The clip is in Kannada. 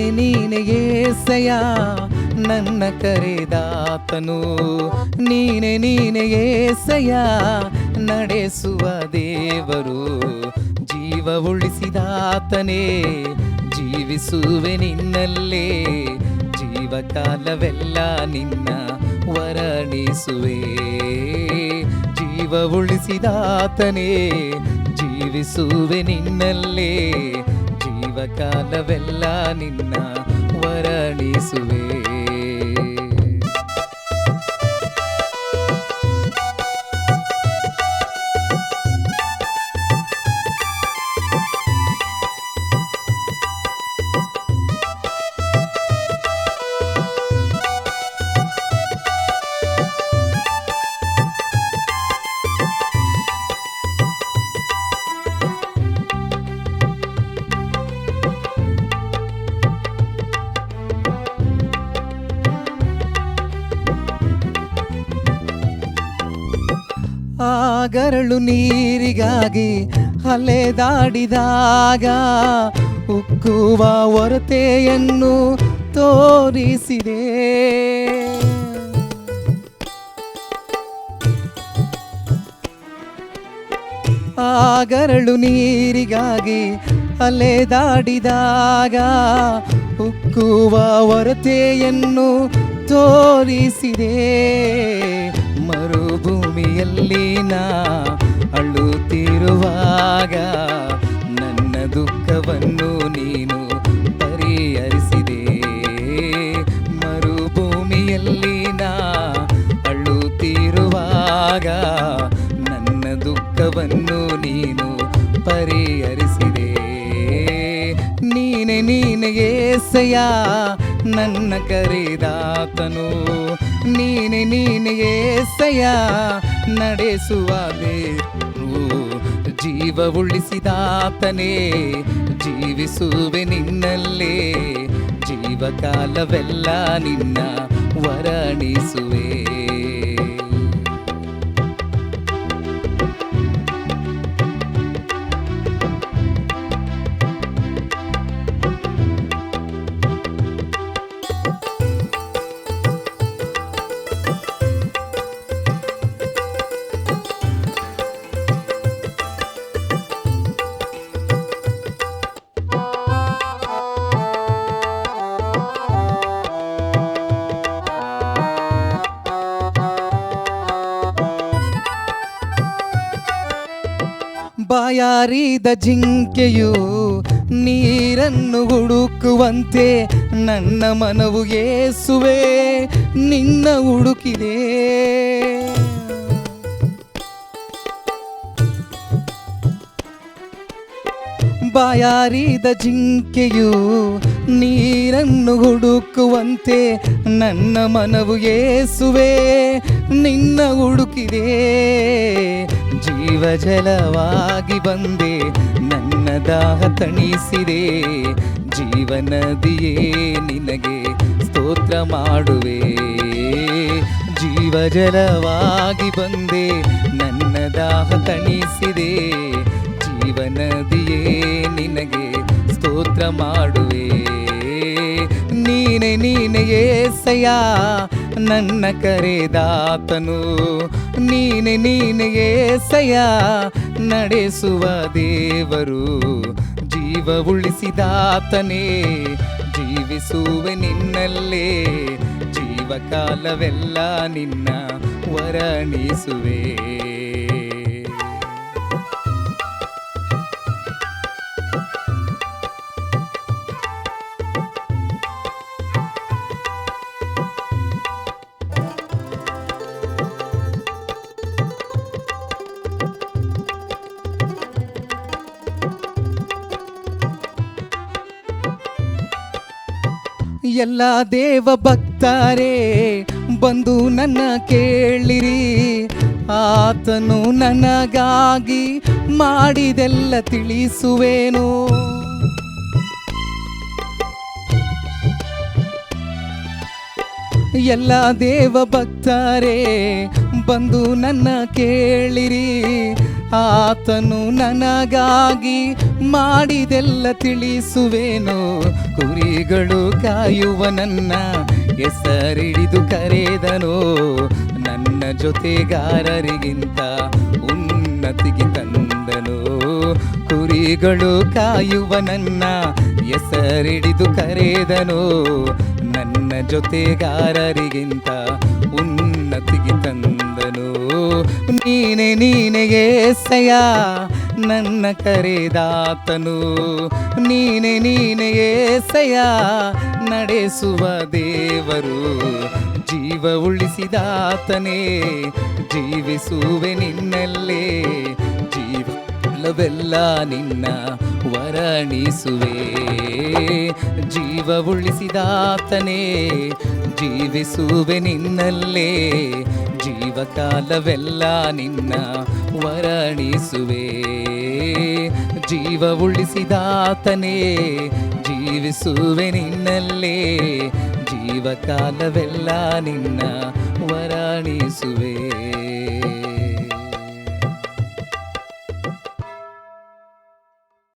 ನೀನೆ ಏಸಯ್ಯ ನನ್ನ ಕರೆದಾತನು. ನೀನೆ ಏಸಯ್ಯ ನಡೆಸುವ ದೇವರು. ಜೀವ ಉಳಿಸಿದಾತನೇ ಜೀವಿಸುವೆ ನಿನ್ನಲ್ಲೇ. ಜೀವಕಾಲವೆಲ್ಲ ನಿನ್ನ ವರ್ಣಿಸುವೆ. ಜೀವ ಉಳಿಸಿದಾತನೇ ಜೀವಿಸುವೆ ನಿನ್ನಲ್ಲೇ. ಜೀವಕಾಲವೆಲ್ಲ ನಿನ್ನ ವರ್ಣಿಸುವೆ. ಆಗರಳು ನೀರಿಗಾಗಿ ಅಲೆದಾಡಿದಾಗ ಉಕ್ಕುವ ಹೊರತೆಯನ್ನು ತೋರಿಸಿದೆ. ಆಗರಳು ನೀರಿಗಾಗಿ ಅಲೆದಾಡಿದಾಗ ಉಕ್ಕುವ ಹೊರತೆಯನ್ನು ತೋರಿಸಿದೆ. ಮರುಭೂಮಿಯಲ್ಲಿ ನಾ ಅಳುತ್ತಿರುವಾಗ ನನ್ನ ದುಃಖವನ್ನು ನೀನು ಪರಿಹರಿಸಿದೆ. ಮರುಭೂಮಿಯಲ್ಲಿ ನಾ ಅಳುತ್ತಿರುವಾಗ ನನ್ನ ದುಃಖವನ್ನು ನೀನು ಪರಿಹರಿಸಿದೆ. ನೀನೆ ಏಸಯ್ಯ ನನ್ನ ಕರೆದಾತನು. ನೀನೆ ಏಸಯ್ಯ ನಡೆಸುವ ದೇವರು. ಜೀವ ಉಳಿಸಿದಾತನೇ ಜೀವಿಸುವೆ ನಿನ್ನಲ್ಲೇ. ಜೀವಕಾಲವೆಲ್ಲ ನಿನ್ನ ವರ್ಣಿಸುವೆ. ಬಾಯಾರಿದ ಜಿಂಕೆಯು ನೀರನ್ನು ಹುಡುಕುವಂತೆ ನನ್ನ ಮನವು ಯೇಸುವೆ ನಿನ್ನ ಹುಡುಕಿದೆ. ಬಾಯಾರಿದ ಜಿಂಕೆಯು ನೀರನ್ನು ಹುಡುಕುವಂತೆ ನನ್ನ ಮನವು ಯೇಸುವೆ ನಿನ್ನ ಹುಡುಕಿದೆ. ಜೀವಜಲವಾಗಿ ಬಂದೆ ನನ್ನ ದಾಹ ತಣಿಸಿದೆ. ಜೀವನದಿಯೇ ನಿನಗೆ ಸ್ತೋತ್ರ ಮಾಡುವೆ. ಜೀವಜಲವಾಗಿ ಬಂದೆ ನನ್ನ ದಾಹ ತಣಿಸಿದೆ. ಜೀವನದಿಯೇ ನಿನಗೆ ಸ್ತೋತ್ರ ಮಾಡುವೆ. ನೀನೆ ಏಸಯ್ಯ ನನ್ನ ಕರೆದಾತನು. ನೀನೆ ಏಸಯ್ಯ ನಡೆಸುವ ದೇವರು. ಜೀವ ಉಳಿಸಿದಾತನೇ ಜೀವಿಸುವೆ ನಿನ್ನಲ್ಲೇ. ಜೀವಕಾಲವೆಲ್ಲ ನಿನ್ನ ವರ್ಣಿಸುವೆ. ಎಲ್ಲ ದೇವ ಭಕ್ತರೇ ಬಂದು ನನ್ನ ಕೇಳಿರಿ. ಆತನು ನನಗಾಗಿ ಮಾಡಿದೆಲ್ಲ ತಿಳಿಸುವೆನು. ಎಲ್ಲ ದೇವ ಭಕ್ತರೇ ಬಂದು ನನ್ನ ಕೇಳಿರಿ. ಆತನು ನನಗಾಗಿ ಮಾಡಿದೆಲ್ಲ ತಿಳಿಸುವೆನು. ಕುರಿಗಳು ಕಾಯುವ ನನ್ನ ಹೆಸರಿಡಿದು ಕರೆದನು. ನನ್ನ ಜೊತೆಗಾರರಿಗಿಂತ ಉನ್ನತಿಗೆ ತಂದನು. ಕುರಿಗಳು ಕಾಯುವ ನನ್ನ ಹೆಸರಿಡಿದು ಕರೆದನು. ನನ್ನ ಜೊತೆಗಾರರಿಗಿಂತ ಉನ್ನತಿಗೆ ತಂದನು. ನೀನೆ ಏಸಯ್ಯ ನನ್ನ ಕರೆದಾತನು. ನೀನೆ ಏಸಯ್ಯ ನಡೆಸುವ ದೇವರು. ಜೀವ ಉಳಿಸಿದಾತನೇ ಜೀವಿಸುವೆ ನಿನ್ನಲ್ಲೇ. ಜೀವವೆಲ್ಲ ನಿನ್ನ ವರ್ಣಿಸುವೆ. ಜೀವ ಉಳಿಸಿದಾತನೇ ಜೀವಿಸುವೆ ನಿನ್ನಲ್ಲೇ. ಜೀವಕಾಲವೆಲ್ಲ ನಿನ್ನ ವರ್ಣಿಸುವೆ. ಜೀವ ಉಳಿಸಿದಾತನೇ ಜೀವಿಸುವೆ ನಿನ್ನಲ್ಲೇ. ಜೀವಕಾಲವೆಲ್ಲ ನಿನ್ನ ವರ್ಣಿಸುವೆ.